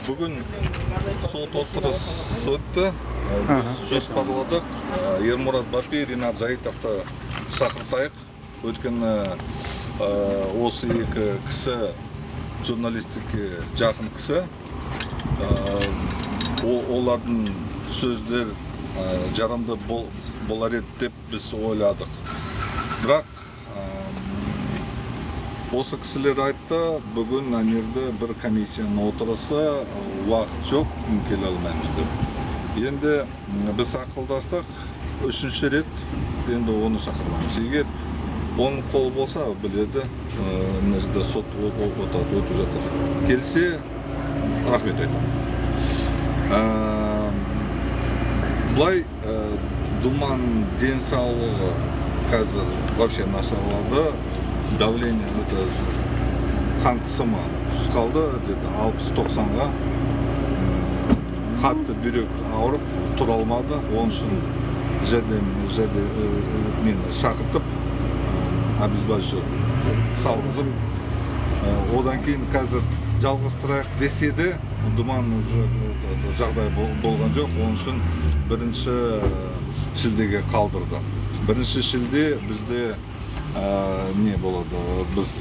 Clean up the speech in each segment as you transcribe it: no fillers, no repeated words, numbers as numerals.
Бүгін сот отырысы өтті. Біз жоспарладық. Ермұрат Бапи, Ринат Заитовты шақыртайық. Өткені осы екі кісі журналистикке жақын кісі. Олардың сөздер жарамды болар еді деп біз ойладық. Бірақ осы кісілер айтты, бүгін әнерді бір комиссияның отырысы уақыт жоқ, келе алмаймыз деп. Енді біз ақылдастық, үшінші рет енді оны шақырмаймыз. Егер оның қолы болса, біледі, сот өтіп жатыр. Келсе, рахмет айтамыз. Бұлай Думан денсаулығы қазір вообще нашарлады. Давление, қан қысымы қалды, 60-90-ға. Қатты бүйрек ауырып тұра алмады. Оның үшін мені шақыртып, обезболивающий салғызып. Одан кейін қазір жалғастырайық десе де, Думан жағдай болған жоқ. Оның үшін бірінші шілдеге қалдырды. Бірінші шілде бізде не болады, біз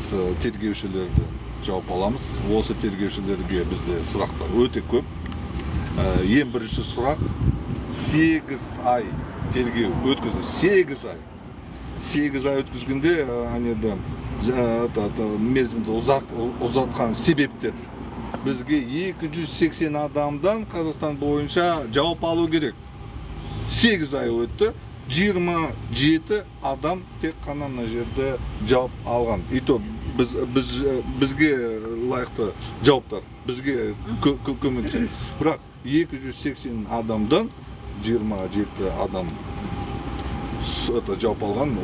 тергеушілерді жауап аламыз. Осы тергеушілерге бізде сұрақтар өте көп. Ең бірінші сұрақ 8 ай тергеу өткізді. 8 ай. 8 ай өткізгенде мерзімді ұзартқан себептер. Бізге 280 адамдан Қазақстан бойынша жауап алу керек. 8 ай өтті. 27 адам тек қана мына жерде жауап алған. И то бізге лайықты жауаптар, бізге көмектеседі. Бірақ 280 адамдан 27 адам жауап алған.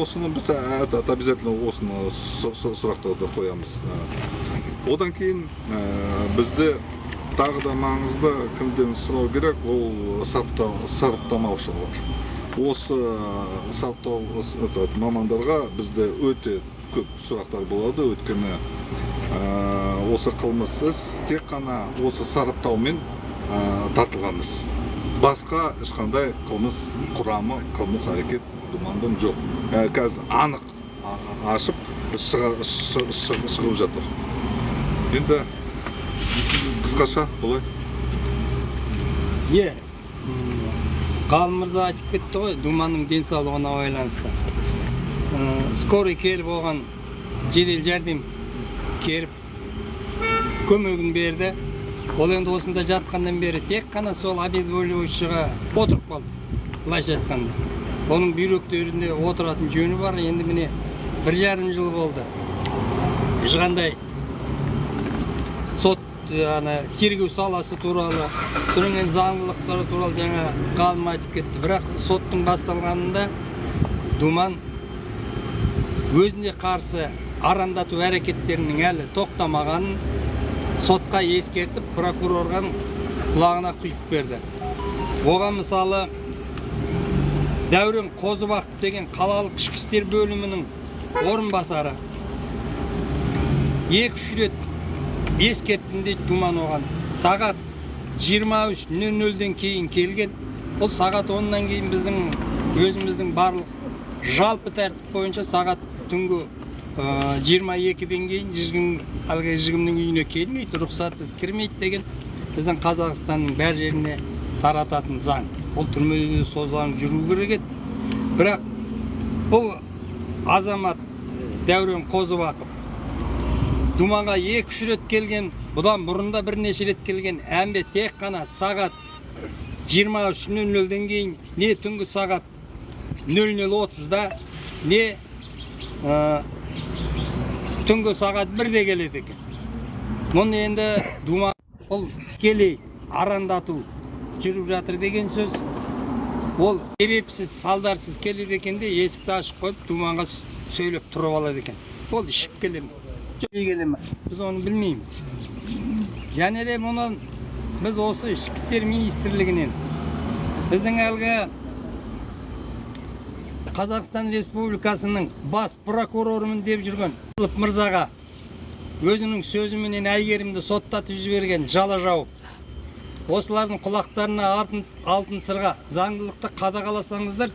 Осыны біз обязательно осыны сұрақтарды қоямыз. Одан кейін бізде тағы да маңызды кімден сұрау керек, ол сараптамаушылар. Осы сараптау мамандарға бізде өте көп сұрақтар болады. Өйткені осы қылмыс іс тек қана осы сараптаумен тартылғанбыз. Басқа ешқандай қылмыс құрамы, қылмыс әрекет Думандан жоқ. Қазір анық ашып шығып жатыр. Енді қысқаша бұлай. Ғалым мырза айтып кетті ғой, Думанның денсаулығына байланысты. Скорый келіп оған жедел жәрдем келіп көмегін берді. Ол енді осында жатқаннан бері тек қана сол обезболивающийға отырып қалды. Былайша айтқанда. Оның бүйректерінде отыратын жөні бар. Енді міне 1,5 жыл болды. Ешқандай сот тергеу саласы туралы, түрінген заңдылықтары туралы жаңа ғалым айтып кетті. Бірақ соттың басталғанында Думан өзіне қарсы арандату әрекеттерінің әлі тоқтамағанын сотқа ескертіп, прокурорға құлағына құйып берді. Оған мысалы Дәурен Қозыбақов деген қалалық ішкі істер бөлімінің орынбасары 2-3 рет ескерттім дейді Думан оған. Сағат 23:00-ден кейін келген. Ол сағат 10-нан кейін біздің өзіміздің барлық жалпы тәртіп бойынша сағат түнгі 22-ден кейін жігімнің үйіне келмейді, рұқсатсыз кірмейді деген біздің Қазақстанның бәр жеріне тарататын заң. Ол түрмеде сол заң жүру керек еді. Бірақ бұл азамат Дәурен Қозыбақов Думанға 2-3 рет келген, бұдан бұрында бірнеше рет келген, әмде тек қана сағат 23:00-ден кейін, не түнгі сағат 00:30-да, не түнгі сағат 1-де келеді екен. Мұны енді Думан ол тікелей арандату жүріп жатыр деген сөз. Ол себепсіз, салдарсыз келеді екен де, есікті ашып қойып, Думанға сөйлеп тұрып алады екен. Ол ішіп келе ме? Біз оны білмейміз. Және де мұны біз осы ішкі істер министрлігінен біздің әлгі Қазақстан Республикасының бас прокурорымын деп жүрген мырзаға өзінің сөзіменен әйгерімді соттатып жіберген жала жауып, осылардың құлақтарына алтын сырға заңдылықты қадағаласаңыздар,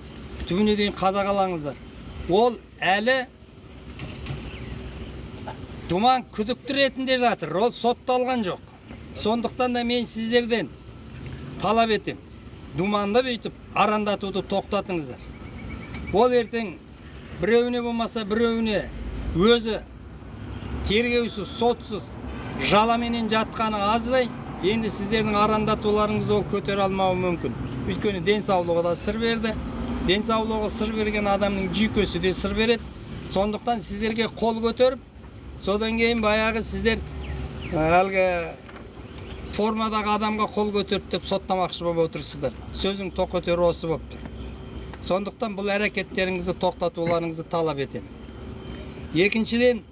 түбіне дейін қадағалаңыздар. Ол әлі Думан күдікті ретінде жатыр, ол сотталған жоқ. Сондықтан да мен сіздерден талап етем, Думанды бүйтіп арандатуды тоқтатыңыздар. Ол ертең біреуіне болмаса біреуіне өзі тергеусіз, сотсыз, жаламенен жатқаны аздай, енді сіздердің арандатуларыңызды ол көтере алмауы мүмкін. Өйткені денсаулығы да сыр берді. Денсаулығы сыр берген адамның жүйкесі де сыр береді. Сондықтан сіздерге қол көтеріп, содан кейін баяғы сіздер әлгі формадағы адамға қол көтеріп деп соттамақшы болып отырсыздар. Сөздің тоқетері осы болып тұр. Сондықтан бұл әрекеттеріңізді тоқтатуларыңызды талап етемін. Екіншіден,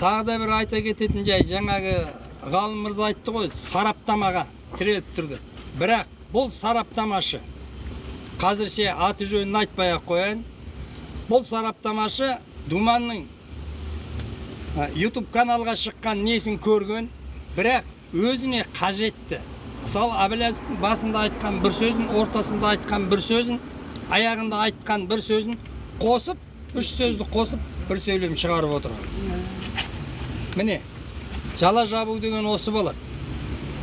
тағы да бір айта кететін жай, жаңағы ғалым мырза айтты ғой, сараптамаға тіреліп тұрды. Бірақ бұл сараптамашы, қазірше аты жөнін айтпай-ақ қояйын, бұл сараптамашы Думанның YouTube каналға шыққан несін көрген, бірақ өзіне қажетті. Мысалы, Әбіләзовтың басында айтқан бір сөзін, ортасында айтқан бір сөзін, аяғында айтқан бір сөзін қосып, үш сөзді қосып, бір сөйлем шығарып отырған. Міне, жала жабу деген осы болады.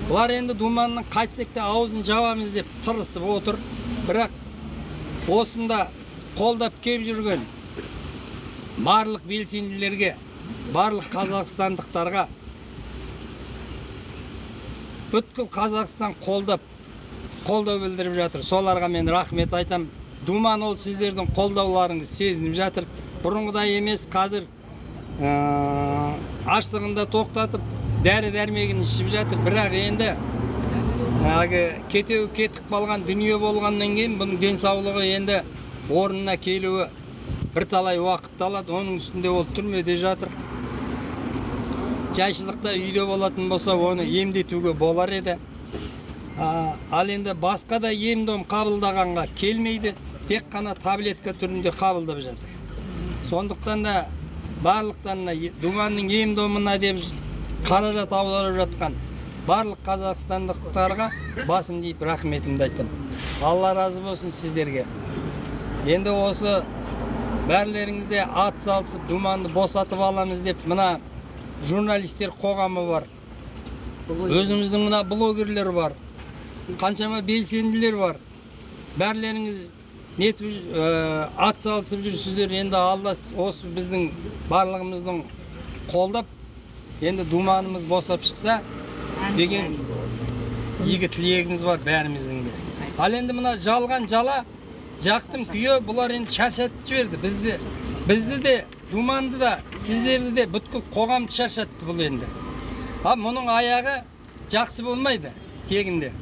Бұлар енді Думанның қайтсек те аузын жабамыз деп тырысып отыр, бірақ осында қолдап кеп жүрген барлық белсенділерге, барлық қазақстандықтарға, бүткіл Қазақстан қолдау білдіріп жатыр. Соларға мен рахмет айтам. Думан ол сіздердің қолдауларыңыз сезініп жатыр. Бұрынғыдай емес, қазір аштығында тоқтатып, дәрі-дәрмегін ішіп жатыр. Бірақ енді кетеу кетіп қалған дүние болғаннан кейін бұның денсаулығы енді орнына келуі бірталай уақыт алады. Оның үстінде ол түрмеде жатыр. Жайшылықта үйде болатын болса, оны емдетуге болар еді. Ал енді басқа да ем-дом қабылдағанға келмейді, тек қана таблетка түрінде қабылдап жатыр. Сондықтан да барлықтарына Думанның ем-домына деп қаражат аударып жатқан барлық қазақстандықтарға басым дейіп рахметімді айтам. Алла разы болсын сіздерге. Енді осы бәрлеріңізде ат салысып Думанды босатып аламыз деп мына журналистер қоғамы бар. Өзіміздің мына блогерлер бар. Қаншама белсенділер бар. Бәрлеріңіз ат салысып жүрсіздер. Енді Алла осы біздің барлығымыздың қолдап, енді Думанымыз босап шықса деген игі тілегіміз бар бәріміздің де. Ал енді мына жалған жала жақтың күйі бұлар енді шаршатып жіберді. Бізді де, Думанды да, сіздерді де, бүткіл қоғамды шаршатты бұл енді. Мұның аяғы жақсы болмайды тегінде.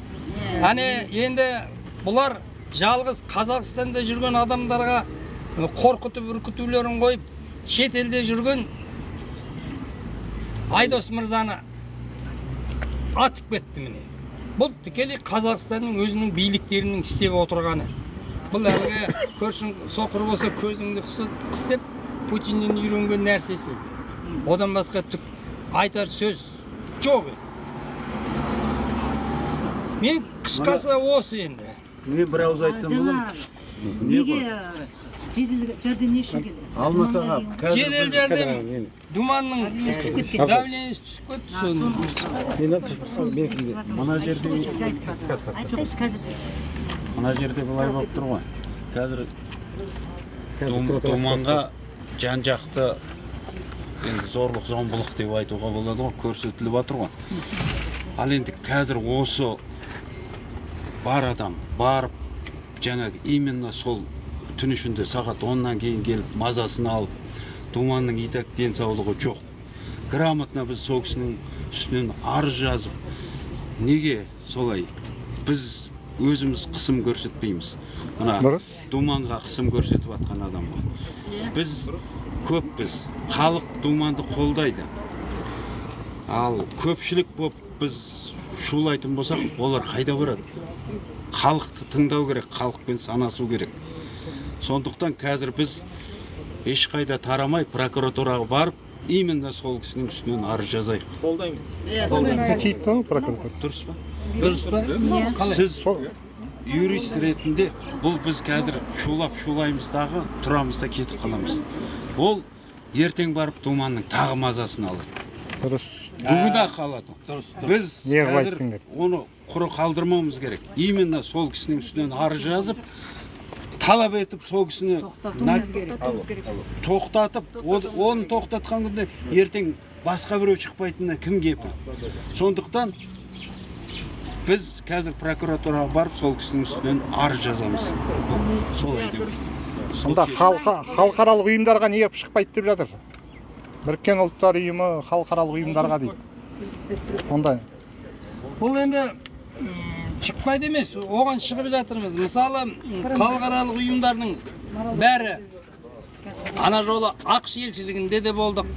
Енді бұлар жалғыз Қазақстанда жүрген адамдарға қорқытып үркітулерін қойып, шет елде жүрген Айдос мырзаны атып кетті міне. Бұл тікелей Қазақстанның өзінің биліктерінің істеп отырғаны. Бұл әлгі көршің соқыр болса көзіңді қыстеп, Путиннен үйренген нәрсесі. Одан басқа түк айтар сөз жоқ. Мен қысқасы осы енді. Мен бір ауыз айтсам болады. Неге жедел жәрдем не үшін келді? Алмасаға жедел жәрдем Думанның давлениесі түсіп кетті. Мына жерде былай болып тұр ғой. Қазір Думанға жан-жақты зорлық, зомбылық деп айтуға болады ғой, көрсетіліп жатыр ғой. Ал енді қазір осы бар адам барып, жаңағы именно сол түн ішінде сағат 10-нан кейін келіп мазасын алып, Думанның итак денсаулығы жоқ. Грамотно біз сол кісінің үстінен арыз жазып, неге солай? Біз өзіміз қысым көрсетпейміз. Мына Думанға қысым көрсетіп атқан адамға. Біз көппіз. Халық Думанды қолдайды. Ал көпшілік болып біз шулайтын болсақ, олар қайда барады? Халықты тыңдау керек, халықпен санасу керек. Сондықтан қазір біз ешқайда тарамай прокуратураға барып, именно сол кісінің үстінен арыз жазайық. Киітті ғой прокуратура. Дұрыс па? Дұрыс па? Сіз юрист ретінде бұл біз қазір шулаймыз дағы, тұрамыз да кетіп қаламыз. Ол ертең барып думанның тағы мазасын алады. Дұрыс. Бүгін-ақ алады. Біз Неғып қазір айттыңдар? оны құры қалдырмауымыз керек. Именно сол кісінің үстінен арыз жазып, талап етіп сол кісіні тоқтатып, оны тоқтатқан күнде ертең басқа біреу шықпайтынына кім кепіл? Сондықтан біз қазір прокуратураға барып сол кісінің үстінен арыз жазамыз. Солай дейміз. Сонда халықаралық ұйымдарға неге шықпайды деп жатыр? Біріккен ұлттар ұйымы халықаралық ұйымдарға дейді. Ондай. Бұл енді шықпайды емес, оған шығып жатырмыз. Мысалы, халықаралық ұйымдардың бәрі ана жолы ақш елшілігінде де болдық.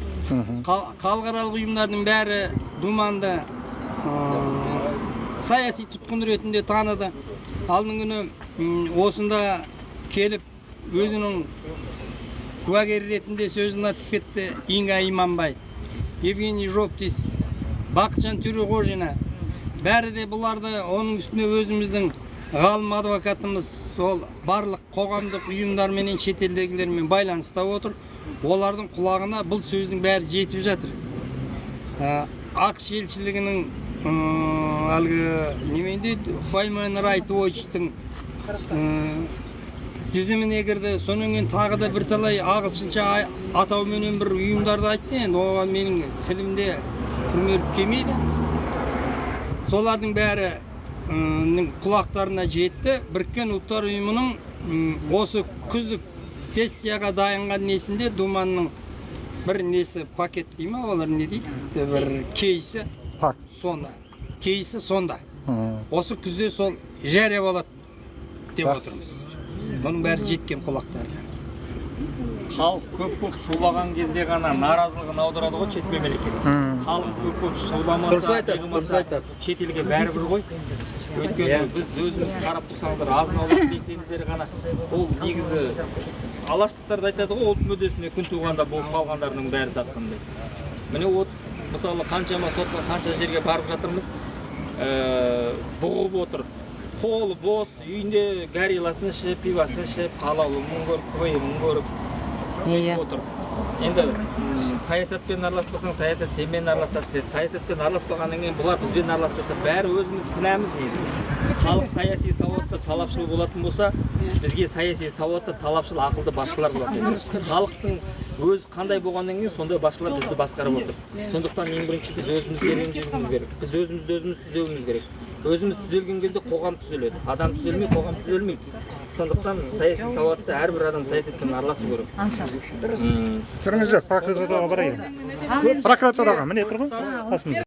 Халықаралық ұйымдардың бәрі думанды саяси тұтқын ретінде таныды. Алдың күні осында келіп өзінің куәгер ретінде сөзін айтып кетті Инга Иманбай, Евгений Жоптис, Бақытжан Төреғожина. Бәрі де бұларды оның үстіне өзіміздің ғалым адвокатымыз сол барлық қоғамдық ұйымдармен шетелдегілермен байланыста отыр. Олардың құлағына бұл сөздің бәрі жетіп жатыр. ақш елшілігінің әлгі неменде Human Rights Watch-тың тізіміне кірді. Сонан кейін тағы да бірталай ағылшынша атауменен бір ұйымдарды айтты. Енді оған менің тілімде күрмеліп келмейді. Солардың бәрі құлақтарына жетті. Біріккен ұлттар ұйымының осы күздік сессияға дайынған несінде думанның бір несі пакет дей ма, олар не дейді? Бір кейсі сонда. Кейсі сонда. Осы күзде сол жария болады деп отырмыз. Бұның бәрі жеткен құлақтарына. Халық көп шулаған кезде ғана наразылығын аударады ғой шет мемлекетке. Халық көп шуламаса, шетелге бәрібір ғой. Өйткені біз өзіміз қарап тұрсаңдар, азын-аулақ десеңіздер ғана ол негізі алаштықтарды айтады ғой, ұлт мүддесіне күн туғанда болып қалғандардың бәрі сатқандай. Міне мысалы қаншама сотқа, қанша жерге барып жатырмыз, бұғып отыр. Қолы бос, үйінде гориласын ішіп, пивасын ішіп, қалаулымын көріп, қойымын көріп отыр. Енді саясатпен араласпасаң, саясат сенмен араласады. Саясатпен араласпағаннан кейін бұлар бізбен араласып жатыр. Бәрі өзіміз кінәміз дейді. Халық саяси сауатты, талапшыл болатын болса, бізге саяси сауатты, талапшыл, ақылды басшылар болады. Халықтың өз қандай болғаннан кейін сондай басшылар бізді басқарып отыр. Сондықтан ең бірінші біз өзімізге ренжімеуіміз керек. Біз өзімізді түзеуіміз керек. Өзіміз түзелген кезде қоғам түзеледі. Адам түзелмей, қоғам түзелмейді. Сондықтан саяси сауатты әрбір адам саясатпен араласу керек. Кіріңіздер, прокуратураға барайық. Прокуратураға, міне тұр ғой.